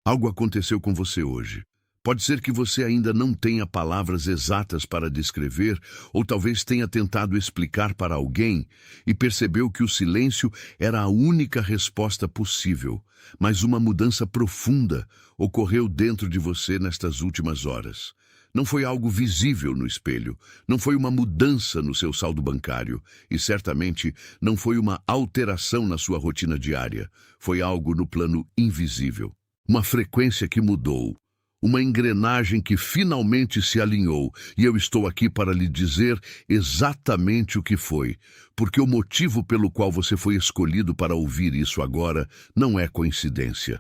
Algo aconteceu com você hoje. Pode ser que você ainda não tenha palavras exatas para descrever, ou talvez tenha tentado explicar para alguém e percebeu que o silêncio era a única resposta possível. Mas uma mudança profunda ocorreu dentro de você nestas últimas horas. Não foi algo visível no espelho, não foi uma mudança no seu saldo bancário e certamente não foi uma alteração na sua rotina diária. Foi algo no plano invisível. Uma frequência que mudou. Uma engrenagem que finalmente se alinhou, e eu estou aqui para lhe dizer exatamente o que foi, porque o motivo pelo qual você foi escolhido para ouvir isso agora não é coincidência.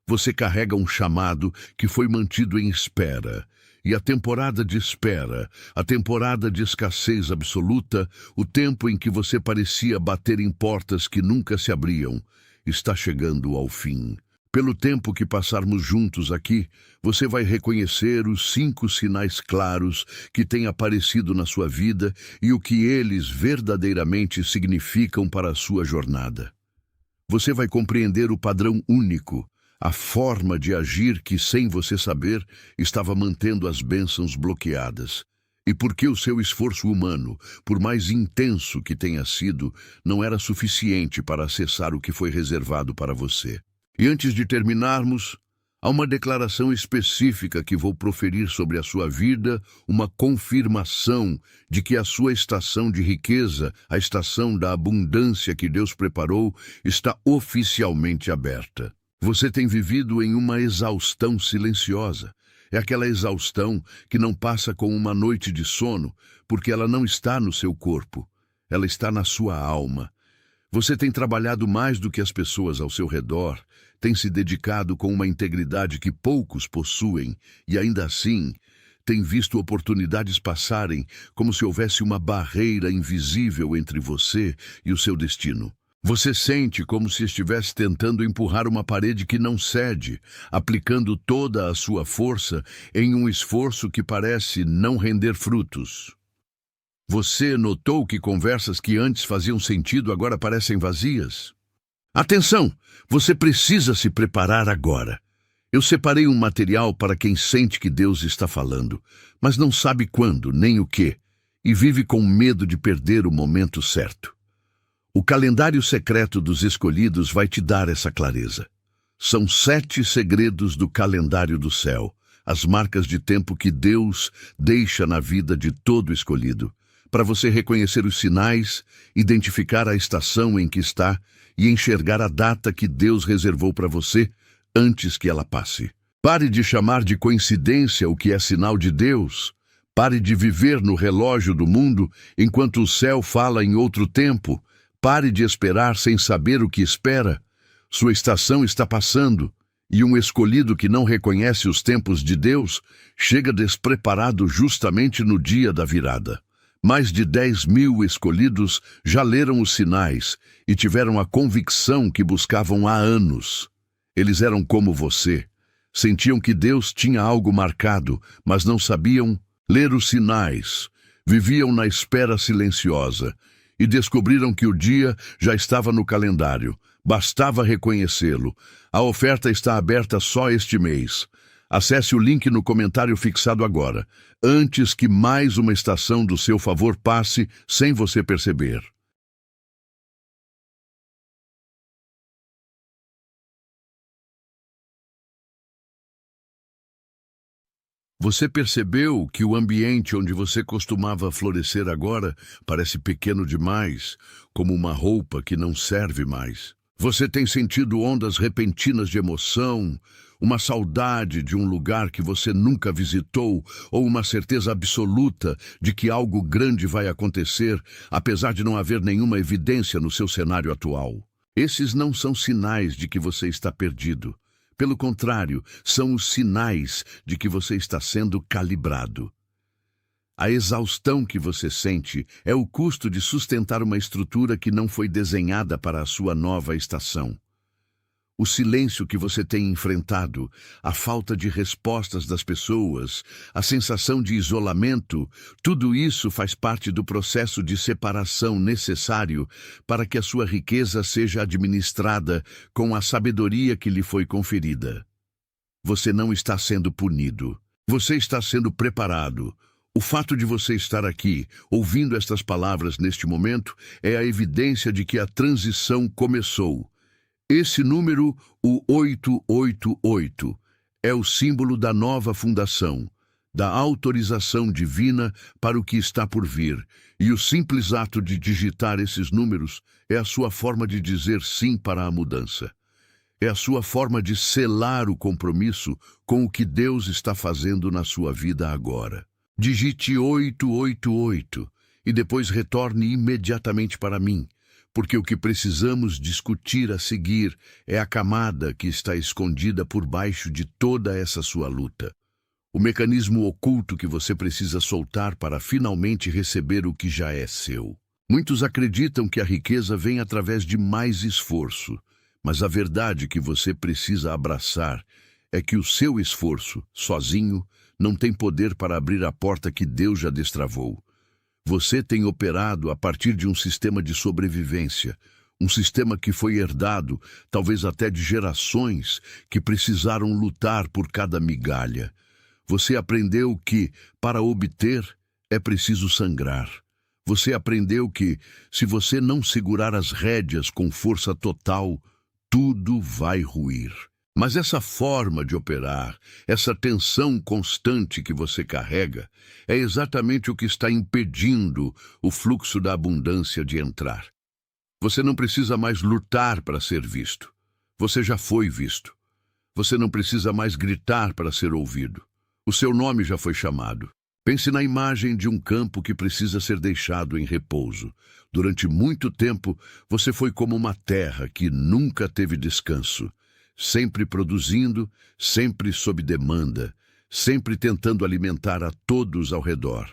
Você carrega um chamado que foi mantido em espera, e a temporada de espera, a temporada de escassez absoluta, o tempo em que você parecia bater em portas que nunca se abriam, está chegando ao fim. Pelo tempo que passarmos juntos aqui, você vai reconhecer os 5 sinais claros que têm aparecido na sua vida e o que eles verdadeiramente significam para a sua jornada. Você vai compreender o padrão único, a forma de agir que, sem você saber, estava mantendo as bênçãos bloqueadas. E porque o seu esforço humano, por mais intenso que tenha sido, não era suficiente para acessar o que foi reservado para você. E antes de terminarmos, há uma declaração específica que vou proferir sobre a sua vida, uma confirmação de que a sua estação de riqueza, a estação da abundância que Deus preparou, está oficialmente aberta. Você tem vivido em uma exaustão silenciosa. É aquela exaustão que não passa com uma noite de sono, porque ela não está no seu corpo, ela está na sua alma. Você tem trabalhado mais do que as pessoas ao seu redor, tem se dedicado com uma integridade que poucos possuem e ainda assim tem visto oportunidades passarem como se houvesse uma barreira invisível entre você e o seu destino. Você sente como se estivesse tentando empurrar uma parede que não cede, aplicando toda a sua força em um esforço que parece não render frutos. Você notou que conversas que antes faziam sentido agora parecem vazias? Atenção! Você precisa se preparar agora. Eu separei um material para quem sente que Deus está falando, mas não sabe quando nem o que, e vive com medo de perder o momento certo. O calendário secreto dos escolhidos vai te dar essa clareza. São 7 segredos do calendário do céu, as marcas de tempo que Deus deixa na vida de todo escolhido, para você reconhecer os sinais, identificar a estação em que está e enxergar a data que Deus reservou para você antes que ela passe. Pare de chamar de coincidência o que é sinal de Deus. Pare de viver no relógio do mundo enquanto o céu fala em outro tempo. Pare de esperar sem saber o que espera. Sua estação está passando, e um escolhido que não reconhece os tempos de Deus chega despreparado justamente no dia da virada. Mais de 10.000 escolhidos já leram os sinais e tiveram a convicção que buscavam há anos. Eles eram como você. Sentiam que Deus tinha algo marcado, mas não sabiam ler os sinais. Viviam na espera silenciosa e descobriram que o dia já estava no calendário. Bastava reconhecê-lo. A oferta está aberta só este mês. Acesse o link no comentário fixado agora, antes que mais uma estação do seu favor passe sem você perceber. Você percebeu que o ambiente onde você costumava florescer agora parece pequeno demais, como uma roupa que não serve mais? Você tem sentido ondas repentinas de emoção, uma saudade de um lugar que você nunca visitou ou uma certeza absoluta de que algo grande vai acontecer, apesar de não haver nenhuma evidência no seu cenário atual? Esses não são sinais de que você está perdido. Pelo contrário, são os sinais de que você está sendo calibrado. A exaustão que você sente é o custo de sustentar uma estrutura que não foi desenhada para a sua nova estação. O silêncio que você tem enfrentado, a falta de respostas das pessoas, a sensação de isolamento, tudo isso faz parte do processo de separação necessário para que a sua riqueza seja administrada com a sabedoria que lhe foi conferida. Você não está sendo punido. Você está sendo preparado. O fato de você estar aqui, ouvindo estas palavras neste momento, é a evidência de que a transição começou. Esse número, o 888, é o símbolo da nova fundação, da autorização divina para o que está por vir, e o simples ato de digitar esses números é a sua forma de dizer sim para a mudança. É a sua forma de selar o compromisso com o que Deus está fazendo na sua vida agora. Digite 888 e depois retorne imediatamente para mim, porque o que precisamos discutir a seguir é a camada que está escondida por baixo de toda essa sua luta. O mecanismo oculto que você precisa soltar para finalmente receber o que já é seu. Muitos acreditam que a riqueza vem através de mais esforço, mas a verdade que você precisa abraçar é que o seu esforço, sozinho, não tem poder para abrir a porta que Deus já destravou. Você tem operado a partir de um sistema de sobrevivência, um sistema que foi herdado, talvez até de gerações, que precisaram lutar por cada migalha. Você aprendeu que, para obter, é preciso sangrar. Você aprendeu que, se você não segurar as rédeas com força total, tudo vai ruir. Mas essa forma de operar, essa tensão constante que você carrega, é exatamente o que está impedindo o fluxo da abundância de entrar. Você não precisa mais lutar para ser visto. Você já foi visto. Você não precisa mais gritar para ser ouvido. O seu nome já foi chamado. Pense na imagem de um campo que precisa ser deixado em repouso. Durante muito tempo, você foi como uma terra que nunca teve descanso, sempre produzindo, sempre sob demanda, sempre tentando alimentar a todos ao redor.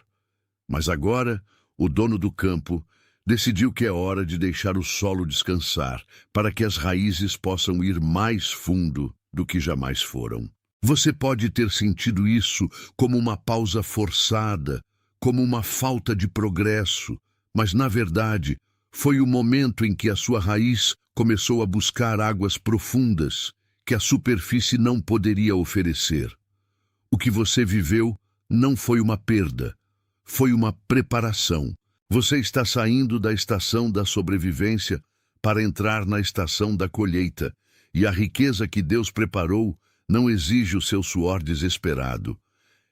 Mas agora, o dono do campo decidiu que é hora de deixar o solo descansar, para que as raízes possam ir mais fundo do que jamais foram. Você pode ter sentido isso como uma pausa forçada, como uma falta de progresso, mas, na verdade, foi o momento em que a sua raiz começou a buscar águas profundas que a superfície não poderia oferecer. O que você viveu não foi uma perda, foi uma preparação. Você está saindo da estação da sobrevivência para entrar na estação da colheita, e a riqueza que Deus preparou não exige o seu suor desesperado.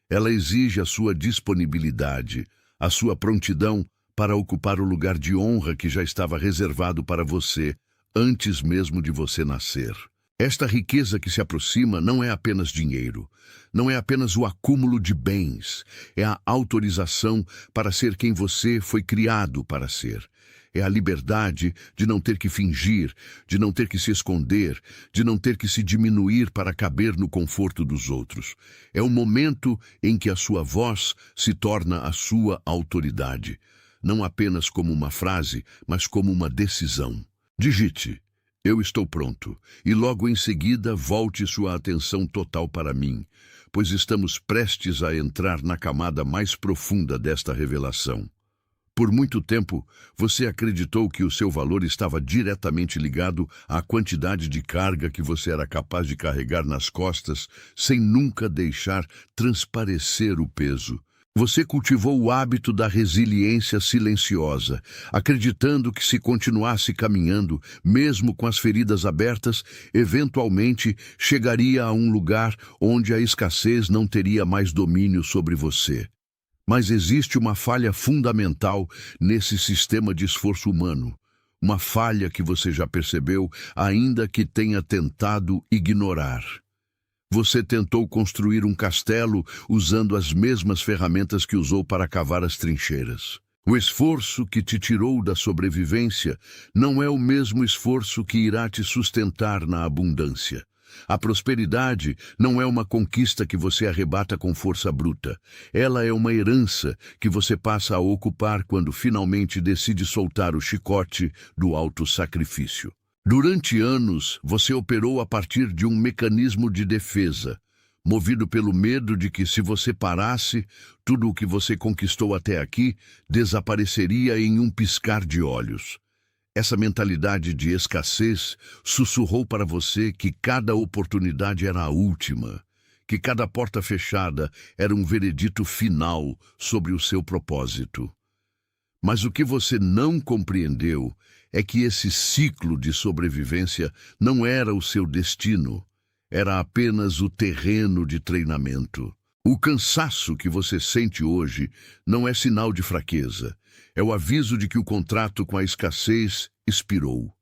Ela exige a sua disponibilidade, a sua prontidão para ocupar o lugar de honra que já estava reservado para você, antes mesmo de você nascer. Esta riqueza que se aproxima não é apenas dinheiro, não é apenas o acúmulo de bens, é a autorização para ser quem você foi criado para ser. É a liberdade de não ter que fingir, de não ter que se esconder, de não ter que se diminuir para caber no conforto dos outros. É o momento em que a sua voz se torna a sua autoridade, não apenas como uma frase, mas como uma decisão. Digite: eu estou pronto, e logo em seguida volte sua atenção total para mim, pois estamos prestes a entrar na camada mais profunda desta revelação. Por muito tempo, você acreditou que o seu valor estava diretamente ligado à quantidade de carga que você era capaz de carregar nas costas, sem nunca deixar transparecer o peso. Você cultivou o hábito da resiliência silenciosa, acreditando que se continuasse caminhando, mesmo com as feridas abertas, eventualmente chegaria a um lugar onde a escassez não teria mais domínio sobre você. Mas existe uma falha fundamental nesse sistema de esforço humano. Uma falha que você já percebeu, ainda que tenha tentado ignorar. Você tentou construir um castelo usando as mesmas ferramentas que usou para cavar as trincheiras. O esforço que te tirou da sobrevivência não é o mesmo esforço que irá te sustentar na abundância. A prosperidade não é uma conquista que você arrebata com força bruta. Ela é uma herança que você passa a ocupar quando finalmente decide soltar o chicote do autossacrifício. Durante anos, você operou a partir de um mecanismo de defesa, movido pelo medo de que, se você parasse, tudo o que você conquistou até aqui desapareceria em um piscar de olhos. Essa mentalidade de escassez sussurrou para você que cada oportunidade era a última, que cada porta fechada era um veredito final sobre o seu propósito. Mas o que você não compreendeu é que esse ciclo de sobrevivência não era o seu destino, era apenas o terreno de treinamento. O cansaço que você sente hoje não é sinal de fraqueza, é o aviso de que o contrato com a escassez expirou.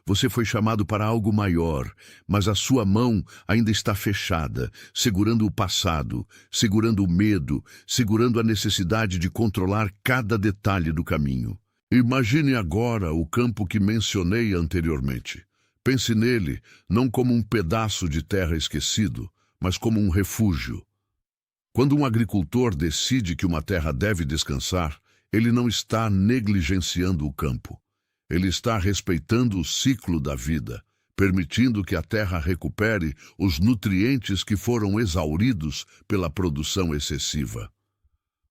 Você foi chamado para algo maior, mas a sua mão ainda está fechada, segurando o passado, segurando o medo, segurando a necessidade de controlar cada detalhe do caminho. Imagine agora o campo que mencionei anteriormente. Pense nele não como um pedaço de terra esquecido, mas como um refúgio. Quando um agricultor decide que uma terra deve descansar, ele não está negligenciando o campo. Ele está respeitando o ciclo da vida, permitindo que a terra recupere os nutrientes que foram exauridos pela produção excessiva.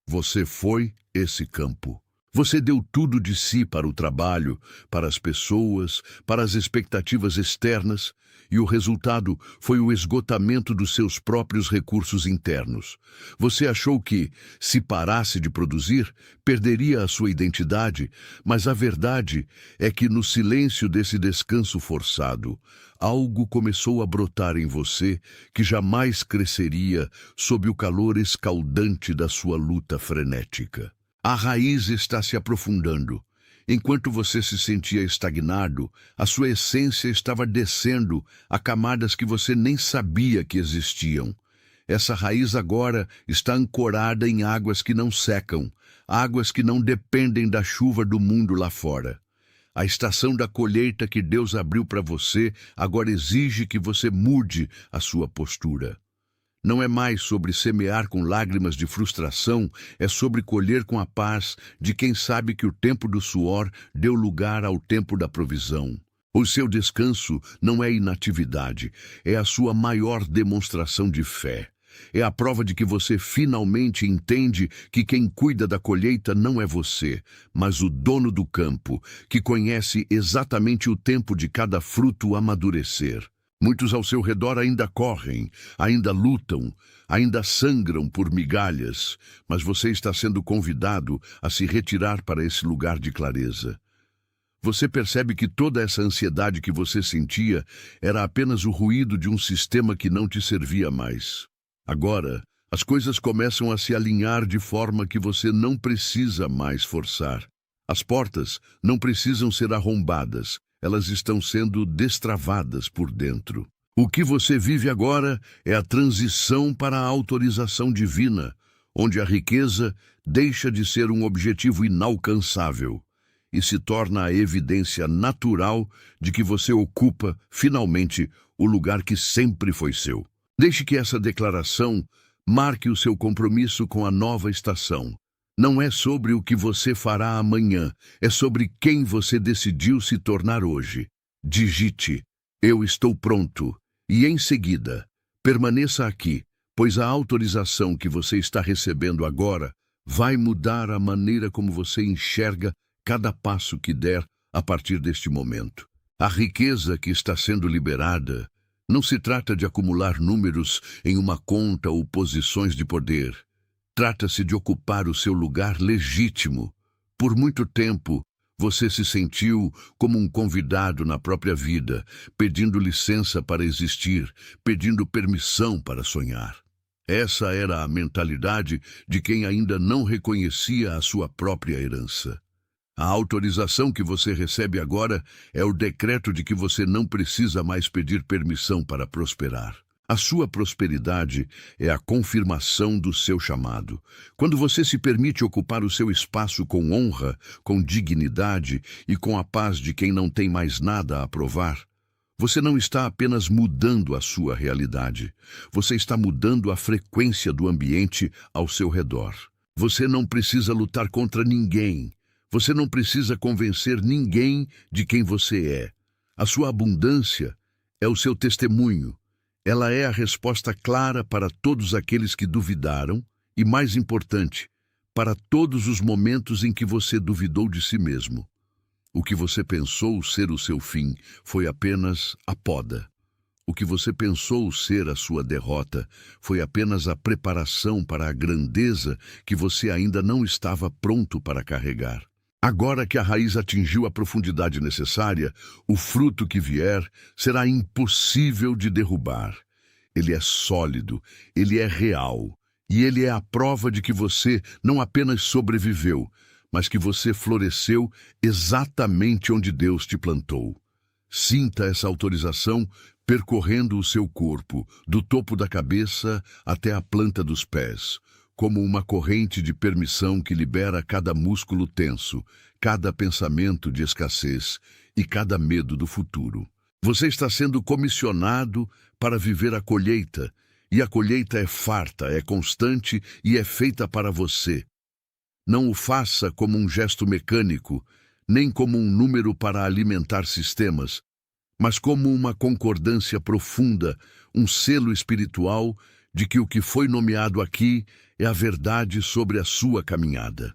Você foi esse campo. Você deu tudo de si para o trabalho, para as pessoas, para as expectativas externas, e o resultado foi o esgotamento dos seus próprios recursos internos. Você achou que, se parasse de produzir, perderia a sua identidade, mas a verdade é que no silêncio desse descanso forçado, algo começou a brotar em você que jamais cresceria sob o calor escaldante da sua luta frenética. A raiz está se aprofundando. Enquanto você se sentia estagnado, a sua essência estava descendo a camadas que você nem sabia que existiam. Essa raiz agora está ancorada em águas que não secam, águas que não dependem da chuva do mundo lá fora. A estação da colheita que Deus abriu para você agora exige que você mude a sua postura. Não é mais sobre semear com lágrimas de frustração, é sobre colher com a paz de quem sabe que o tempo do suor deu lugar ao tempo da provisão. O seu descanso não é inatividade, é a sua maior demonstração de fé. É a prova de que você finalmente entende que quem cuida da colheita não é você, mas o dono do campo, que conhece exatamente o tempo de cada fruto amadurecer. Muitos ao seu redor ainda correm, ainda lutam, ainda sangram por migalhas, mas você está sendo convidado a se retirar para esse lugar de clareza. Você percebe que toda essa ansiedade que você sentia era apenas o ruído de um sistema que não te servia mais. Agora, as coisas começam a se alinhar de forma que você não precisa mais forçar. As portas não precisam ser arrombadas. Elas estão sendo destravadas por dentro. O que você vive agora é a transição para a autorização divina, onde a riqueza deixa de ser um objetivo inalcançável e se torna a evidência natural de que você ocupa, finalmente, o lugar que sempre foi seu. Deixe que essa declaração marque o seu compromisso com a nova estação. Não é sobre o que você fará amanhã, é sobre quem você decidiu se tornar hoje. Digite, eu estou pronto, e em seguida, permaneça aqui, pois a autorização que você está recebendo agora vai mudar a maneira como você enxerga cada passo que der a partir deste momento. A riqueza que está sendo liberada não se trata de acumular números em uma conta ou posições de poder. Trata-se de ocupar o seu lugar legítimo. Por muito tempo, você se sentiu como um convidado na própria vida, pedindo licença para existir, pedindo permissão para sonhar. Essa era a mentalidade de quem ainda não reconhecia a sua própria herança. A autorização que você recebe agora é o decreto de que você não precisa mais pedir permissão para prosperar. A sua prosperidade é a confirmação do seu chamado. Quando você se permite ocupar o seu espaço com honra, com dignidade e com a paz de quem não tem mais nada a provar, você não está apenas mudando a sua realidade, você está mudando a frequência do ambiente ao seu redor. Você não precisa lutar contra ninguém, você não precisa convencer ninguém de quem você é. A sua abundância é o seu testemunho. Ela é a resposta clara para todos aqueles que duvidaram e, mais importante, para todos os momentos em que você duvidou de si mesmo. O que você pensou ser o seu fim foi apenas a poda. O que você pensou ser a sua derrota foi apenas a preparação para a grandeza que você ainda não estava pronto para carregar. Agora que a raiz atingiu a profundidade necessária, o fruto que vier será impossível de derrubar. Ele é sólido, ele é real, e ele é a prova de que você não apenas sobreviveu, mas que você floresceu exatamente onde Deus te plantou. Sinta essa autorização percorrendo o seu corpo, do topo da cabeça até a planta dos pés, como uma corrente de permissão que libera cada músculo tenso, cada pensamento de escassez e cada medo do futuro. Você está sendo comissionado para viver a colheita, e a colheita é farta, é constante e é feita para você. Não o faça como um gesto mecânico, nem como um número para alimentar sistemas, mas como uma concordância profunda, um selo espiritual de que o que foi nomeado aqui é a verdade sobre a sua caminhada.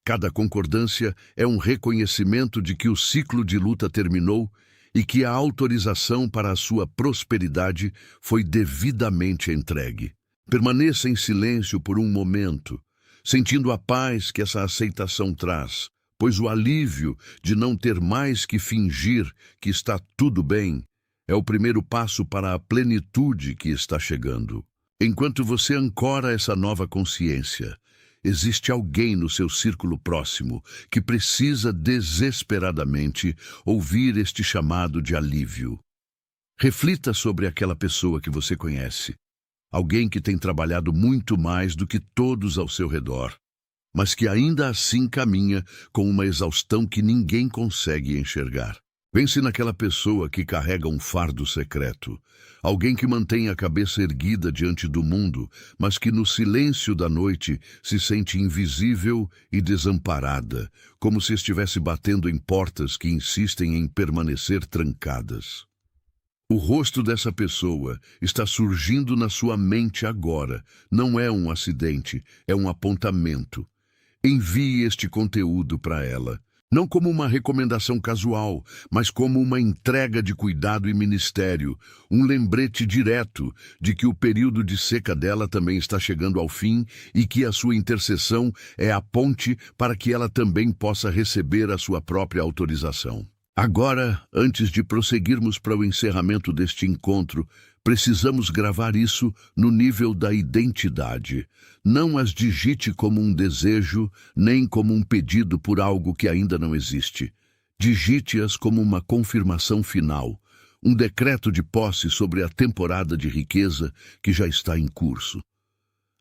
Cada concordância é um reconhecimento de que o ciclo de luta terminou e que a autorização para a sua prosperidade foi devidamente entregue. Permaneça em silêncio por um momento, sentindo a paz que essa aceitação traz, pois o alívio de não ter mais que fingir que está tudo bem é o primeiro passo para a plenitude que está chegando. Enquanto você ancora essa nova consciência, existe alguém no seu círculo próximo que precisa desesperadamente ouvir este chamado de alívio. Reflita sobre aquela pessoa que você conhece, alguém que tem trabalhado muito mais do que todos ao seu redor, mas que ainda assim caminha com uma exaustão que ninguém consegue enxergar. Pense naquela pessoa que carrega um fardo secreto, alguém que mantém a cabeça erguida diante do mundo, mas que no silêncio da noite se sente invisível e desamparada, como se estivesse batendo em portas que insistem em permanecer trancadas. O rosto dessa pessoa está surgindo na sua mente agora. Não é um acidente, é um apontamento. Envie este conteúdo para ela, não como uma recomendação casual, mas como uma entrega de cuidado e ministério, um lembrete direto de que o período de seca dela também está chegando ao fim e que a sua intercessão é a ponte para que ela também possa receber a sua própria autorização. Agora, antes de prosseguirmos para o encerramento deste encontro, precisamos gravar isso no nível da identidade. Não as digite como um desejo, nem como um pedido por algo que ainda não existe. Digite-as como uma confirmação final, um decreto de posse sobre a temporada de riqueza que já está em curso.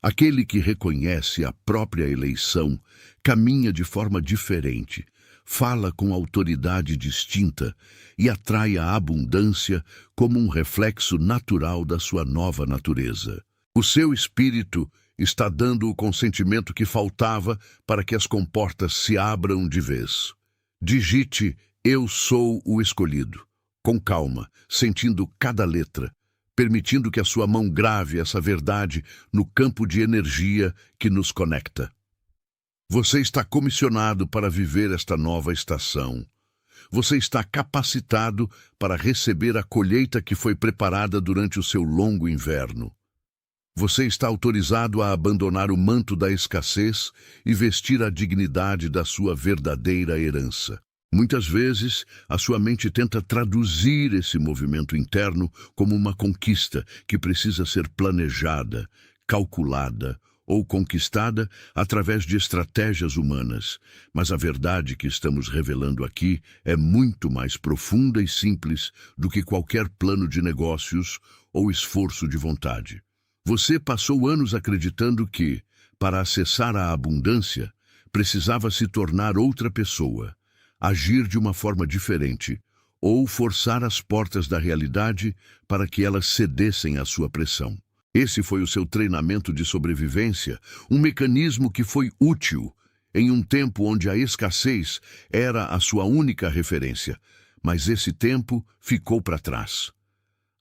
Aquele que reconhece a própria eleição caminha de forma diferente, fala com autoridade distinta e atrai a abundância como um reflexo natural da sua nova natureza. O seu espírito está dando o consentimento que faltava para que as comportas se abram de vez. Digite "Eu sou o escolhido", com calma, sentindo cada letra, permitindo que a sua mão grave essa verdade no campo de energia que nos conecta. Você está comissionado para viver esta nova estação. Você está capacitado para receber a colheita que foi preparada durante o seu longo inverno. Você está autorizado a abandonar o manto da escassez e vestir a dignidade da sua verdadeira herança. Muitas vezes, a sua mente tenta traduzir esse movimento interno como uma conquista que precisa ser planejada, calculada ou conquistada através de estratégias humanas. Mas a verdade que estamos revelando aqui é muito mais profunda e simples do que qualquer plano de negócios ou esforço de vontade. Você passou anos acreditando que, para acessar a abundância, precisava se tornar outra pessoa, agir de uma forma diferente, ou forçar as portas da realidade para que elas cedessem à sua pressão. Esse foi o seu treinamento de sobrevivência, um mecanismo que foi útil em um tempo onde a escassez era a sua única referência, mas esse tempo ficou para trás.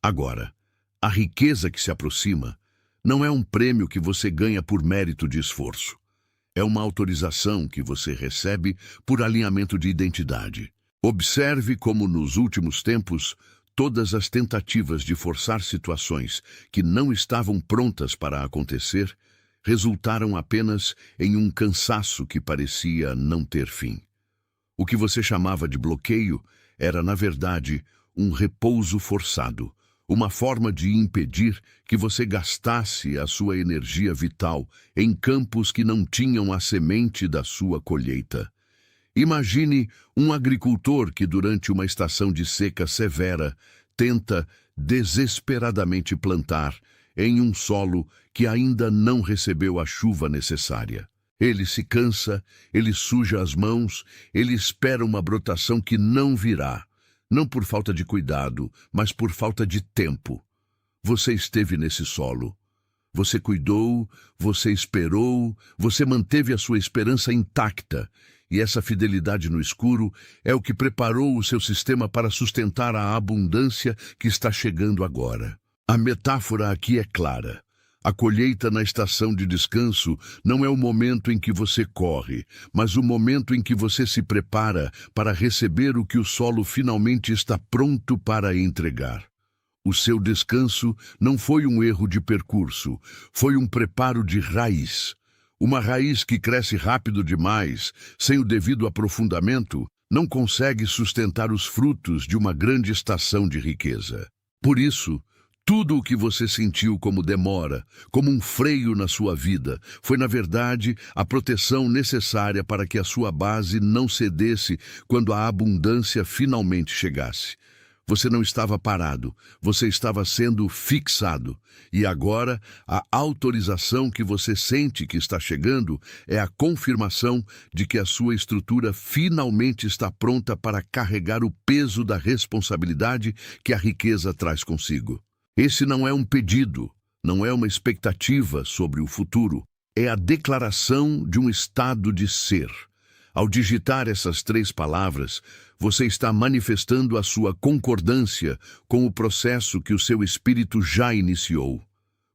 Agora, a riqueza que se aproxima não é um prêmio que você ganha por mérito de esforço. É uma autorização que você recebe por alinhamento de identidade. Observe como, nos últimos tempos, Todas as tentativas de forçar situações que não estavam prontas para acontecer resultaram apenas em um cansaço que parecia não ter fim. O que você chamava de bloqueio era, na verdade, um repouso forçado, uma forma de impedir que você gastasse a sua energia vital em campos que não tinham a semente da sua colheita. Imagine um agricultor que, durante uma estação de seca severa, tenta desesperadamente plantar em um solo que ainda não recebeu a chuva necessária. Ele se cansa, ele suja as mãos, ele espera uma brotação que não virá, não por falta de cuidado, mas por falta de tempo. Você esteve nesse solo. Você cuidou, você esperou, você manteve a sua esperança intacta. E essa fidelidade no escuro é o que preparou o seu sistema para sustentar a abundância que está chegando agora. A metáfora aqui é clara. A colheita na estação de descanso não é o momento em que você corre, mas o momento em que você se prepara para receber o que o solo finalmente está pronto para entregar. O seu descanso não foi um erro de percurso, foi um preparo de raiz. Uma raiz que cresce rápido demais, sem o devido aprofundamento, não consegue sustentar os frutos de uma grande estação de riqueza. Por isso, tudo o que você sentiu como demora, como um freio na sua vida, foi, na verdade, a proteção necessária para que a sua base não cedesse quando a abundância finalmente chegasse. Você não estava parado, você estava sendo fixado. E agora, a autorização que você sente que está chegando é a confirmação de que a sua estrutura finalmente está pronta para carregar o peso da responsabilidade que a riqueza traz consigo. Esse não é um pedido, não é uma expectativa sobre o futuro, é a declaração de um estado de ser. Ao digitar essas 3 palavras, você está manifestando a sua concordância com o processo que o seu espírito já iniciou.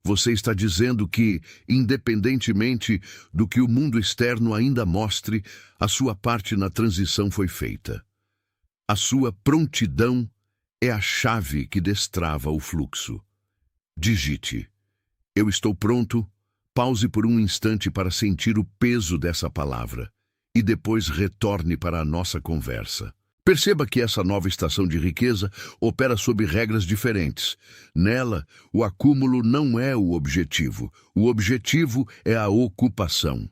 Você está dizendo que, independentemente do que o mundo externo ainda mostre, a sua parte na transição foi feita. A sua prontidão é a chave que destrava o fluxo. Digite: eu estou pronto. Pause por um instante para sentir o peso dessa palavra e depois retorne para a nossa conversa. Perceba que essa nova estação de riqueza opera sob regras diferentes. Nela, o acúmulo não é o objetivo é a ocupação.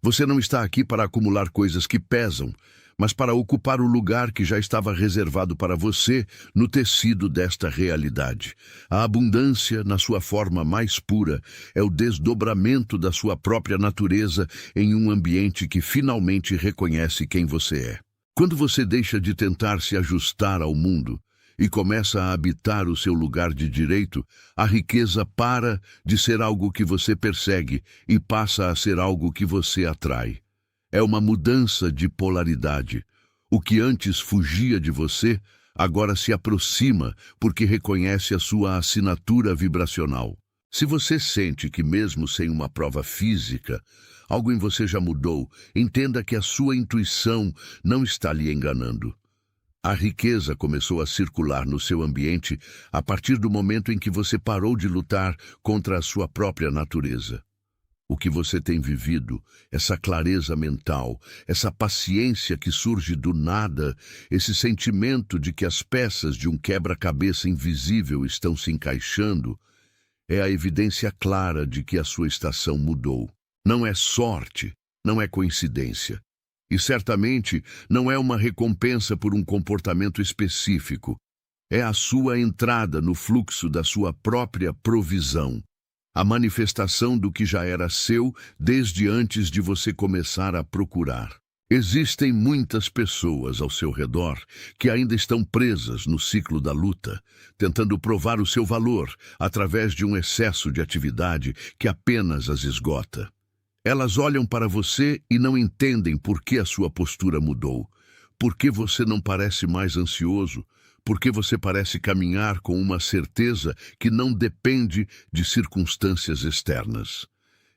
Você não está aqui para acumular coisas que pesam, mas para ocupar o lugar que já estava reservado para você no tecido desta realidade. A abundância, na sua forma mais pura, é o desdobramento da sua própria natureza em um ambiente que finalmente reconhece quem você é. Quando você deixa de tentar se ajustar ao mundo e começa a habitar o seu lugar de direito, a riqueza para de ser algo que você persegue e passa a ser algo que você atrai. É uma mudança de polaridade. O que antes fugia de você, agora se aproxima porque reconhece a sua assinatura vibracional. Se você sente que mesmo sem uma prova física, algo em você já mudou, entenda que a sua intuição não está lhe enganando. A riqueza começou a circular no seu ambiente a partir do momento em que você parou de lutar contra a sua própria natureza. O que você tem vivido, essa clareza mental, essa paciência que surge do nada, esse sentimento de que as peças de um quebra-cabeça invisível estão se encaixando, é a evidência clara de que a sua estação mudou. Não é sorte, não é coincidência. E certamente não é uma recompensa por um comportamento específico. É a sua entrada no fluxo da sua própria provisão. A manifestação do que já era seu desde antes de você começar a procurar. Existem muitas pessoas ao seu redor que ainda estão presas no ciclo da luta, tentando provar o seu valor através de um excesso de atividade que apenas as esgota. Elas olham para você e não entendem por que a sua postura mudou, por que você não parece mais ansioso, porque você parece caminhar com uma certeza que não depende de circunstâncias externas.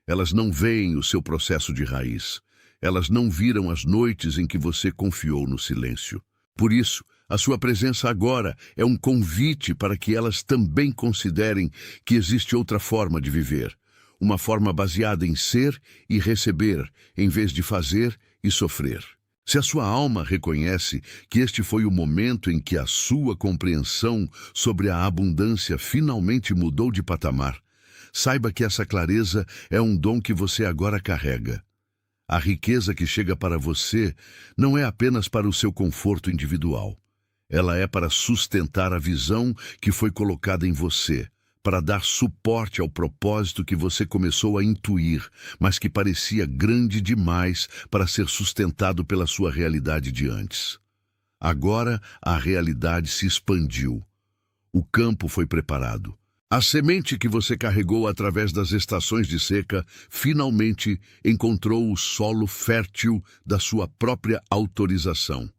Elas não veem o seu processo de raiz. Elas não viram as noites em que você confiou no silêncio. Por isso, A sua presença agora é um convite para que elas também considerem que existe outra forma de viver. Uma forma baseada em ser e receber, em vez de fazer e sofrer. Se a sua alma reconhece que este foi o momento em que a sua compreensão sobre a abundância finalmente mudou de patamar, saiba que essa clareza é um dom que você agora carrega. A riqueza que chega para você não é apenas para o seu conforto individual. Ela é para sustentar a visão que foi colocada em você, para dar suporte ao propósito que você começou a intuir, mas que parecia grande demais para ser sustentado pela sua realidade de antes. Agora a realidade se expandiu. O campo foi preparado. A semente que você carregou através das estações de seca finalmente encontrou o solo fértil da sua própria autorização.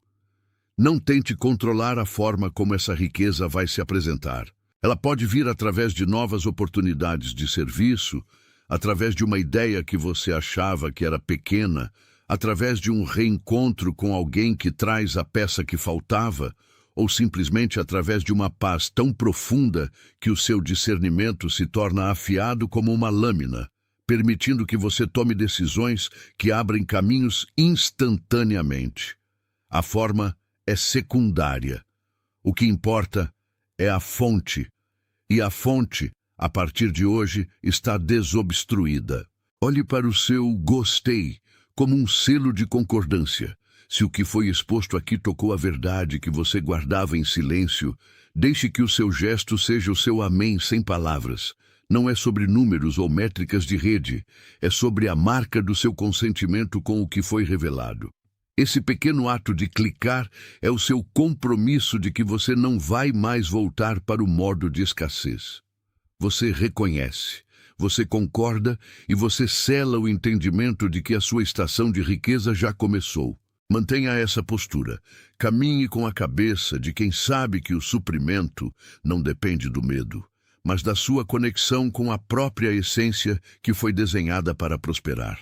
Não tente controlar a forma como essa riqueza vai se apresentar. Ela pode vir através de novas oportunidades de serviço, através de uma ideia que você achava que era pequena, através de um reencontro com alguém que traz a peça que faltava, ou simplesmente através de uma paz tão profunda que o seu discernimento se torna afiado como uma lâmina, permitindo que você tome decisões que abrem caminhos instantaneamente. A forma é secundária. O que importa é a fonte, e a fonte, a partir de hoje, está desobstruída. Olhe para o seu gostei como um selo de concordância. Se o que foi exposto aqui tocou a verdade que você guardava em silêncio, deixe que o seu gesto seja o seu amém sem palavras. Não é sobre números ou métricas de rede, é sobre a marca do seu consentimento com o que foi revelado. Esse pequeno ato de clicar é o seu compromisso de que você não vai mais voltar para o modo de escassez. Você reconhece, você concorda e você sela o entendimento de que a sua estação de riqueza já começou. Mantenha essa postura. Caminhe com a cabeça de quem sabe que o suprimento não depende do medo, mas da sua conexão com a própria essência que foi desenhada para prosperar.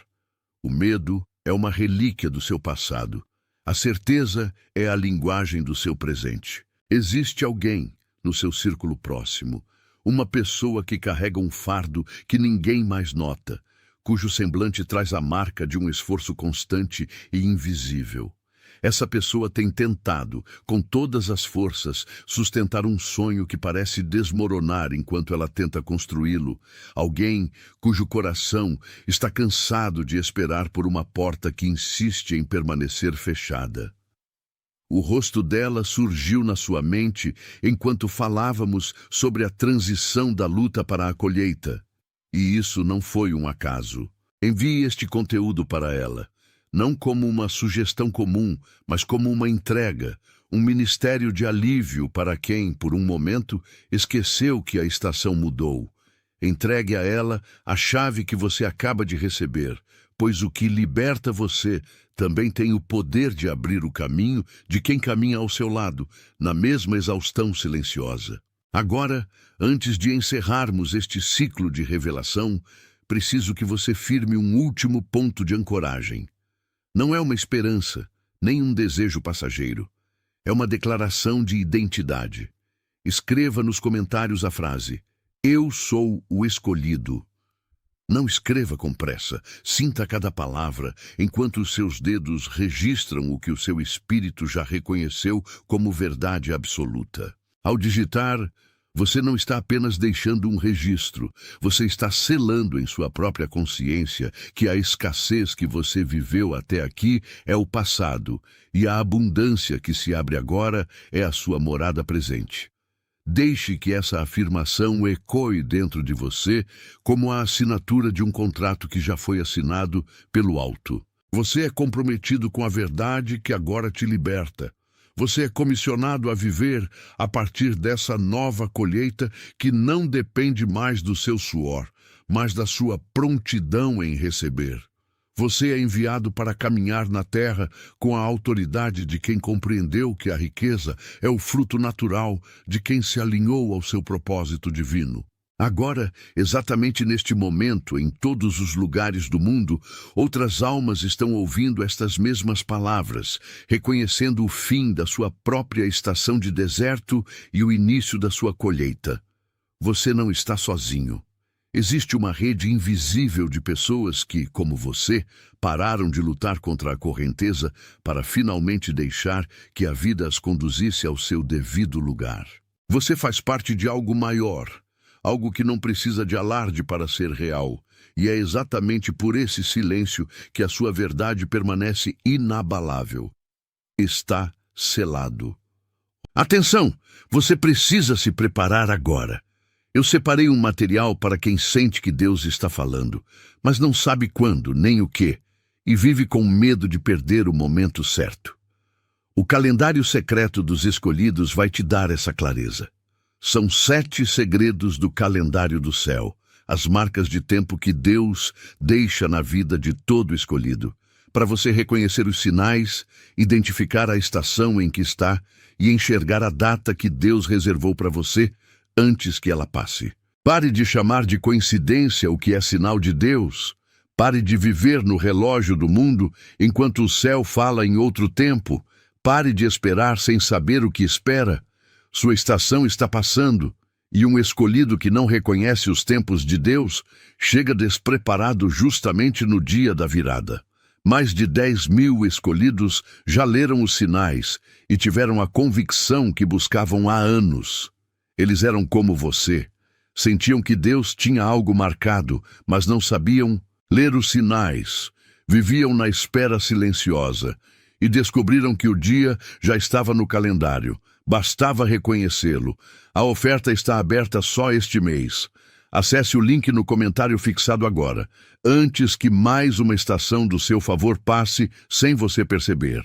O medo é uma relíquia do seu passado. A certeza é a linguagem do seu presente. Existe alguém no seu círculo próximo, uma pessoa que carrega um fardo que ninguém mais nota, cujo semblante traz a marca de um esforço constante e invisível. Essa pessoa tem tentado, com todas as forças, sustentar um sonho que parece desmoronar enquanto ela tenta construí-lo. Alguém cujo coração está cansado de esperar por uma porta que insiste em permanecer fechada. O rosto dela surgiu na sua mente enquanto falávamos sobre a transição da luta para a colheita. E isso não foi um acaso. Envie este conteúdo para ela. Não como uma sugestão comum, mas como uma entrega, um ministério de alívio para quem, por um momento, esqueceu que a estação mudou. Entregue a ela a chave que você acaba de receber, pois o que liberta você também tem o poder de abrir o caminho de quem caminha ao seu lado, na mesma exaustão silenciosa. Agora, antes de encerrarmos este ciclo de revelação, preciso que você firme um último ponto de ancoragem. Não é uma esperança, nem um desejo passageiro. É uma declaração de identidade. Escreva nos comentários a frase: "Eu sou o escolhido". Não escreva com pressa, sinta cada palavra, enquanto os seus dedos registram o que o seu espírito já reconheceu como verdade absoluta. Ao digitar, você não está apenas deixando um registro, você está selando em sua própria consciência que a escassez que você viveu até aqui é o passado e a abundância que se abre agora é a sua morada presente. Deixe que essa afirmação ecoe dentro de você como a assinatura de um contrato que já foi assinado pelo alto. Você é comprometido com a verdade que agora te liberta. Você é comissionado a viver a partir dessa nova colheita que não depende mais do seu suor, mas da sua prontidão em receber. Você é enviado para caminhar na terra com a autoridade de quem compreendeu que a riqueza é o fruto natural de quem se alinhou ao seu propósito divino. Agora, exatamente neste momento, em todos os lugares do mundo, outras almas estão ouvindo estas mesmas palavras, reconhecendo o fim da sua própria estação de deserto e o início da sua colheita. Você não está sozinho. Existe uma rede invisível de pessoas que, como você, pararam de lutar contra a correnteza para finalmente deixar que a vida as conduzisse ao seu devido lugar. Você faz parte de algo maior, algo que não precisa de alarde para ser real, e é exatamente por esse silêncio que a sua verdade permanece inabalável. Está selado. Atenção! Você precisa se preparar agora. Eu separei um material para quem sente que Deus está falando, mas não sabe quando nem o que, e vive com medo de perder o momento certo. O calendário secreto dos escolhidos vai te dar essa clareza. São 7 segredos do calendário do céu, as marcas de tempo que Deus deixa na vida de todo escolhido, para você reconhecer os sinais, identificar a estação em que está e enxergar a data que Deus reservou para você antes que ela passe. Pare de chamar de coincidência o que é sinal de Deus. Pare de viver no relógio do mundo enquanto o céu fala em outro tempo. Pare de esperar sem saber o que espera. Sua estação está passando, e um escolhido que não reconhece os tempos de Deus chega despreparado justamente no dia da virada. Mais de 10.000 escolhidos já leram os sinais e tiveram a convicção que buscavam há anos. Eles eram como você. Sentiam que Deus tinha algo marcado, mas não sabiam ler os sinais. Viviam na espera silenciosa e descobriram que o dia já estava no calendário. Bastava reconhecê-lo. A oferta está aberta só este mês. Acesse o link no comentário fixado agora, antes que mais uma estação do seu favor passe sem você perceber.